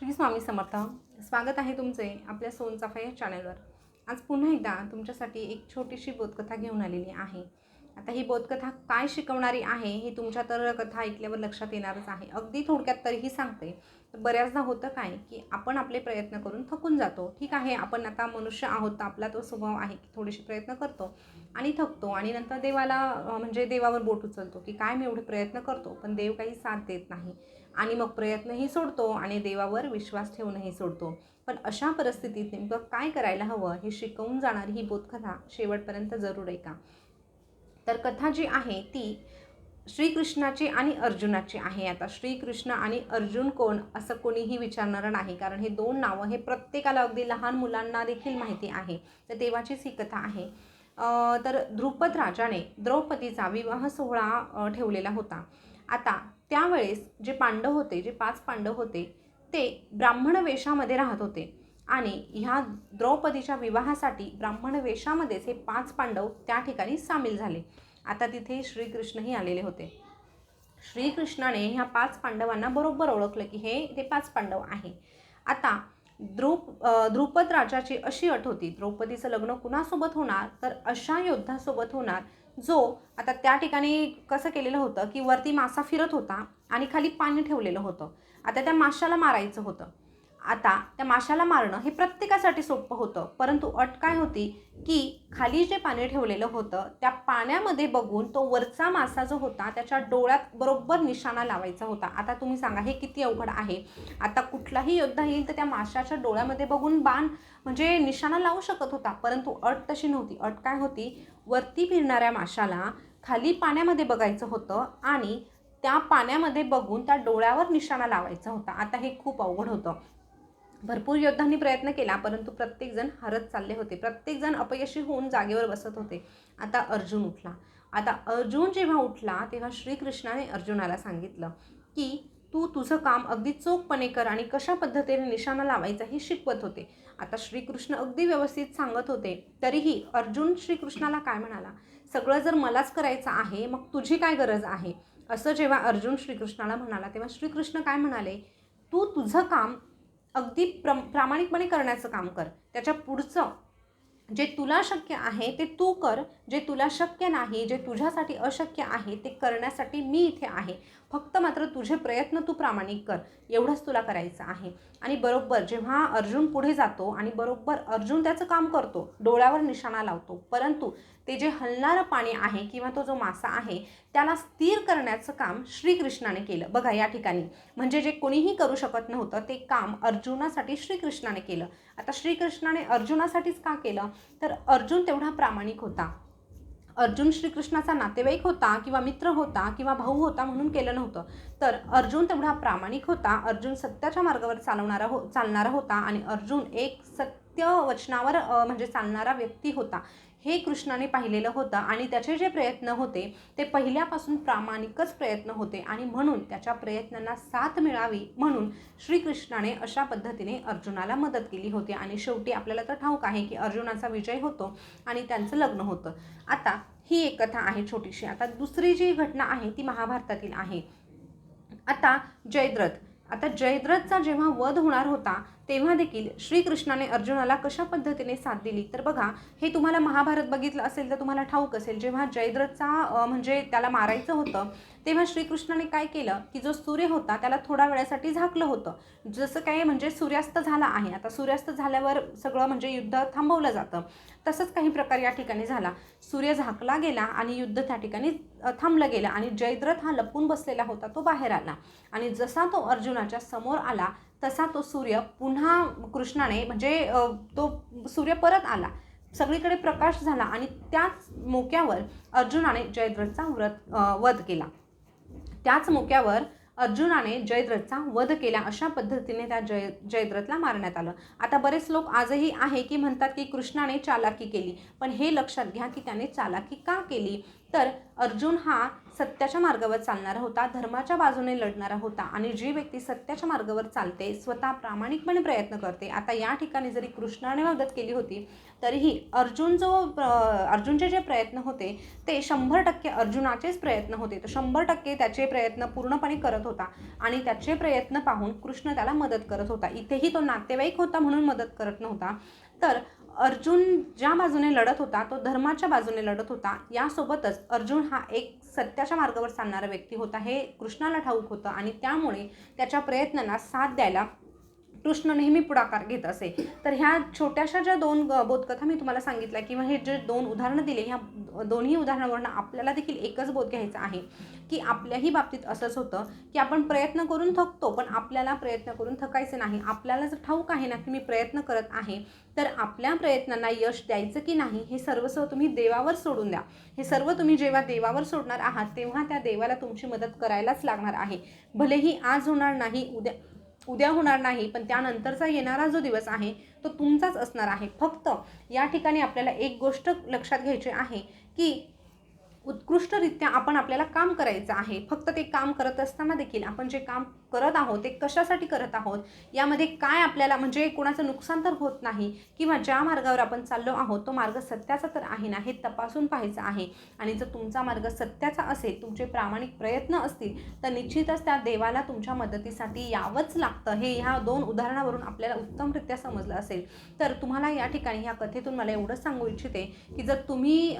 श्री स्वामी समर्थ. स्वागत आहे तुमचे आपल्या सोनचाफा या चॅनलवर. आज पुन्हा एकदा तुमच्यासाठी एक छोटीशी बोधकथा घेऊन आलेली आहे. आता ही बोधकथा काय शिकवणारी आहे हे तुमच्या तर कथा ऐकल्यावर लक्षात येणारच आहे. अगदी थोडक्यात तरीही सांगते. बऱ्याचदा होतं काय की आपण आपले प्रयत्न करून थकून जातो. ठीक आहे, आपण आता मनुष्य आहोत तर आपला तो स्वभाव आहे की थोडेसे प्रयत्न करतो आणि थकतो आणि नंतर देवाला म्हणजे देवावर बोट उचलतो की काय मी एवढे प्रयत्न करतो पण देव काही साथ देत नाही आणि मग प्रयत्नही सोडतो आणि देवावर विश्वास ठेवूनही सोडतो. पण अशा परिस्थितीत नेमकं काय करायला हवं हे शिकवून जाणारी ही बोधकथा शेवटपर्यंत जरूर ऐका. तर कथा जी आहे ती श्रीकृष्णाची आणि अर्जुनाची आहे. आता श्रीकृष्ण आणि अर्जुन कोण असं कोणीही विचारणारं नाही, कारण हे दोन नावं हे प्रत्येकाला अगदी लहान मुलांना देखील माहिती आहे. तर तेव्हाचीच ही कथा आहे. तर द्रुपद राजाने द्रौपदीचा विवाह सोहळा ठेवलेला होता. आता त्यावेळेस जे पांडव होते, जे 5 पांडव होते ते ब्राह्मण वेशामध्ये राहत होते आणि ह्या द्रौपदीच्या विवाहासाठी ब्राह्मण वेशामध्येच हे 5 पांडव त्या ठिकाणी सामील झाले. आता तिथे श्रीकृष्णही आलेले होते. श्रीकृष्णाने ह्या 5 पांडवांना बरोबर ओळखलं की ते 5 पांडव आहे. आता द्रुपद राजाची अशी अट होती, द्रौपदीचं लग्न कुणासोबत होणार तर अशा योद्धासोबत होणार जो आता त्या ठिकाणी कसं केलेलं होतं की वरती मासा फिरत होता आणि खाली पाणी ठेवलेलं होतं. आता त्या माशाला मारायचं होतं. आता त्या माशाला मारणं हे प्रत्येकासाठी सोपं होतं, परंतु अट काय होती की खाली जे पाणी ठेवलेलं होतं त्या पाण्यामध्ये बघून तो वरचा मासा जो होता त्याच्या डोळ्यात बरोबर निशाणा लावायचा होता. आता तुम्ही सांगा हे किती अवघड आहे. आता कुठलाही योद्धा येईल तर त्या माशाच्या डोळ्यामध्ये बघून बाण म्हणजे निशाणा लावू शकत होता, परंतु अट तशी नव्हती. अट काय होती, वरती फिरणाऱ्या माशाला खाली पाण्यामध्ये बघायचं होतं आणि त्या पाण्यामध्ये बघून त्या डोळ्यावर निशाणा लावायचा होता. आता हे खूप अवघड होतं. भरपूर योद्धांनी प्रयत्न केला, परंतु प्रत्येकजण हरत चालले होते. प्रत्येकजण अपयशी होऊन जागेवर बसत होते. आता अर्जुन उठला. आता अर्जुन जेव्हा उठला तेव्हा श्रीकृष्णाने अर्जुनाला सांगितलं की तू तुझं काम अगदी चोखपणे कर आणि कशा पद्धतीने निशाणा लावायचा हे शिकवत होते. आता श्रीकृष्ण अगदी व्यवस्थित सांगत होते, तरीही अर्जुन श्रीकृष्णाला काय म्हणाला, सगळं जर मलाच करायचं आहे मग तुझी काय गरज आहे, असं जेव्हा अर्जुन श्रीकृष्णाला म्हणाला तेव्हा श्रीकृष्ण काय म्हणाले, तू तुझं काम अगदी प्रामाणिकपणे करण्याचं काम कर. त्याच्या पुढचं जे तुला शक्य आहे ते तू कर. जे तुला शक्य नाही, जे तुझ्यासाठी अशक्य आहे ते करण्यासाठी मी इथे आहे. फक्त मात्र तुझे प्रयत्न तू प्रामाणिक कर, एवढंच तुला करायचं आहे. आणि बरोबर जेव्हा अर्जुन पुढे जातो आणि बरोबर अर्जुन त्याचं काम करतो, डोळ्यावर निशाणा लावतो, परंतु ते जे हलणारं पाणी आहे किंवा तो जो मासा आहे त्याला स्थिर करण्याचं काम श्रीकृष्णाने केलं. बघा या ठिकाणी म्हणजे जे कोणीही करू शकत नव्हतं ते काम अर्जुनासाठी श्रीकृष्णाने केलं. आता श्रीकृष्णाने अर्जुनासाठीच का केलं, तर अर्जुन तेवढा प्रामाणिक होता. अर्जुन श्रीकृष्णाचा नातेवाईक होता किंवा मित्र होता किंवा भाऊ होता म्हणून केलं नव्हतं, तर अर्जुन तेवढा प्रामाणिक होता. अर्जुन सत्याच्या मार्गावर चालणारा होता आणि अर्जुन एक सत्य वचनावर म्हणजे चालणारा व्यक्ती होता. हे कृष्णाने पाहिलेलं होतं आणि त्याचे जे प्रयत्न होते ते पहिल्यापासून प्रामाणिकच प्रयत्न होते आणि म्हणून त्याच्या प्रयत्नांना साथ मिळावी म्हणून श्रीकृष्णाने अशा पद्धतीने अर्जुनाला मदत केली होती. आणि शेवटी आपल्याला तर ठाऊक आहे की अर्जुनाचा विजय होतो आणि त्यांचं लग्न होतं. आता ही एक कथा आहे छोटीशी. आता दुसरी जी घटना आहे ती महाभारतातील आहे. आता जयद्रथचा जेव्हा वध होणार होता तेव्हा देखील श्रीकृष्णाने अर्जुनाला कशा पद्धतीने साथ दिली, तर बघा हे तुम्हाला महाभारत बघितलं असेल तर तुम्हाला ठाऊक असेल. जेव्हा जयद्रथचा म्हणजे त्याला मारायचं होतं तेव्हा श्रीकृष्णाने काय केलं की जो सूर्य होता त्याला थोडा वेळासाठी झाकलं होतं. जसं काय म्हणजे सूर्यास्त झाला आहे, आता सूर्यास्त झाल्यावर सगळं म्हणजे युद्ध थांबवलं जातं, तसंच काही प्रकार या ठिकाणी झाला. सूर्य झाकला गेला आणि युद्ध त्या ठिकाणी थांबलं गेलं आणि जयद्रथ हा लपून बसलेला होता तो बाहेर आला आणि जसा तो अर्जुनाच्या समोर आला तसा तो सूर्य पुन्हा कृष्णाने म्हणजे तो सूर्य परत आला, सगळीकडे प्रकाश झाला आणि त्याच मोक्यावर अर्जुनाने जयद्रथचा वध केला. त्याच मोक्यावर अर्जुनाने जयद्रथचा वध केला. अशा पद्धतीने त्या जयद्रथला मारण्यात आलं. आता बरेच लोक आजही आहे की म्हणतात की कृष्णाने चालाकी केली, पण हे लक्षात घ्या की त्याने चालाकी का केली, तर अर्जुन हा सत्याच्या मार्गावर चालणारा होता, धर्माच्या बाजूने लढणारा होता. आणि जी व्यक्ती सत्याच्या मार्गावर चालते, स्वतः प्रामाणिकपणे प्रयत्न करते. आता या ठिकाणी जरी कृष्णाने मदत केली होती तरीही अर्जुनचे जे प्रयत्न होते ते 100% अर्जुनाचेच प्रयत्न होते. तर 100% त्याचे प्रयत्न पूर्णपणे करत होता आणि त्याचे प्रयत्न पाहून कृष्ण त्याला मदत करत होता. इथेही तो नातेवाईक होता म्हणून मदत करत नव्हता. तर अर्जुन ज्या बाजूने लढत होता तो धर्माच्या बाजूने लढत होता. यासोबतच अर्जुन हा एक सत्याच्या मार्गावर चालणारा व्यक्ती होता हे कृष्णाला ठाऊक होतं आणि त्यामुळे त्याच्या प्रयत्नांना साथ द्यायला कृष्ण नेहमी पुढाकार घेत असे. तर ह्या छोट्याशा ज्या 2 बोधकथा मी तुम्हाला सांगितल्या किंवा हे जे 2 उदाहरणं दिले, ह्या दोन्ही उदाहरणावरून आपल्याला देखील एकच बोध घ्यायचा आहे की आपल्याही बाबतीत असंच होतं की आपण प्रयत्न करून थकतो, पण आपल्याला प्रयत्न करून थकायचं नाही. आपल्याला जर ठाऊक आहे ना की मी प्रयत्न करत आहे, तर आपल्या प्रयत्नांना यश द्यायचं की नाही हे सर्वस्व तुम्ही देवावर सोडून द्या. हे सर्व तुम्ही जेव्हा देवावर सोडणार आहात तेव्हा त्या देवाला तुमची मदत करायलाच लागणार आहे. भलेही आज होणार नाही, उद्या होणार नाही, पण त्यानंतरचा येणारा जो दिवस आहे तो तुमचाच असणार आहे. फक्त या ठिकाणी आपल्याला एक गोष्ट लक्षात घ्यायची आहे की उत्कृष्टरित्या आपल्याला काम करायचं आहे. फक्त ते काम करत असताना देखील आपण जे काम करत आहोत ते कशासाठी करत आहोत, यामध्ये काय आपल्याला म्हणजे कोणाचं नुकसान तर होत नाही किंवा ज्या मार्गावर आपण चाललो आहोत तो मार्ग सत्याचा तर आहे ना हे तपासून पाहायचं आहे. आणि जर तुमचा मार्ग सत्याचा असेल, तुमचे प्रामाणिक प्रयत्न असतील, तर निश्चितच त्या देवाला तुमच्या मदतीसाठी यावंच लागतं. हे ह्या 2 उदाहरणावरून आपल्याला उत्तमरित्या समजलं असेल. तर तुम्हाला या ठिकाणी ह्या कथेतून मला एवढंच सांगू इच्छिते की जर तुम्ही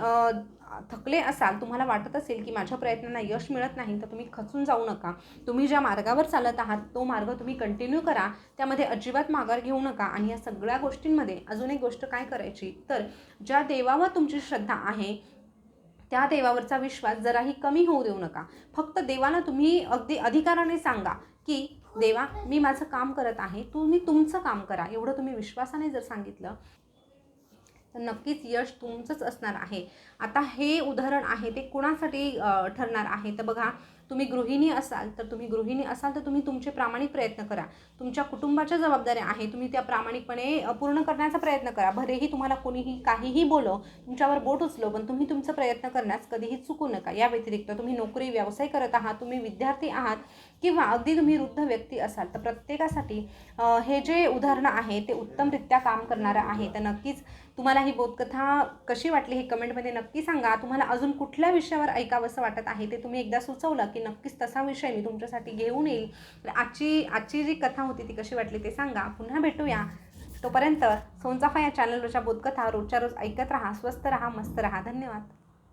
थकले असाल, तुम्हाला वाटत असेल की माझ्या प्रयत्नांना यश मिळत नाही, तर तुम्ही खचून जाऊ नका. तुम्ही ज्या मार्गावर चालत आहात तो मार्ग तुम्ही कंटिन्यू करा. त्यामध्ये अजिबात माघार घेऊ नका. आणि या सगळ्या गोष्टींमध्ये अजून एक गोष्ट काय करायची, तर ज्या देवावर तुमची श्रद्धा आहे त्या देवावरचा विश्वास जराही कमी होऊ देऊ नका. फक्त देवाला तुम्ही अगदी अधिकाराने सांगा की देवा मी माझं काम करत आहे, तुम्ही तुमचं काम करा. एवढं तुम्ही विश्वासाने जर सांगितलं तर नक्कीच यश तुमचंच असणार आहे. आता हे उदाहरण आहे ते कुणासाठी ठरणार आहे, तर बघा, तुम्ही गृहिणी असाल तर तुम्ही तुमचे प्रामाणिक प्रयत्न करा. तुमच्या कुटुंबाच्या जबाबदाऱ्या आहे, तुम्ही त्या प्रामाणिकपणे पूर्ण करण्याचा प्रयत्न करा. भलेही तुम्हाला कोणीही काहीही बोलो, तुमच्यावर बोट उचलो, पण तुम्ही तुमचा प्रयत्न करण्यास कधीही चुकू नका. या व्यतिरिक्त तुम्ही नोकरी व्यवसाय करत आहात, तुम्ही विद्यार्थी आहात किंवा अगदी तुम्ही वृद्ध व्यक्ती असाल, तर प्रत्येकासाठी हे जे उदाहरणं आहे ते उत्तमरित्या काम करणारं आहे. तर नक्कीच तुम्हाला ही बोधकथा कशी वाटली हे कमेंटमध्ये नक्की सांगा. तुम्हाला अजून कुठल्या विषयावर ऐकावंसं वाटत आहे ते तुम्ही एकदा सुचवलं की नक्कीच तसा विषय मी तुमच्यासाठी घेऊन येईल. आजची जी कथा होती ती कशी वाटली ते सांगा. पुन्हा भेटूया. तोपर्यंत सोनचाफा या चॅनलवरच्या बोधकथा रोजच्या रोज ऐकत राहा. स्वस्थ राहा, मस्त राहा. धन्यवाद.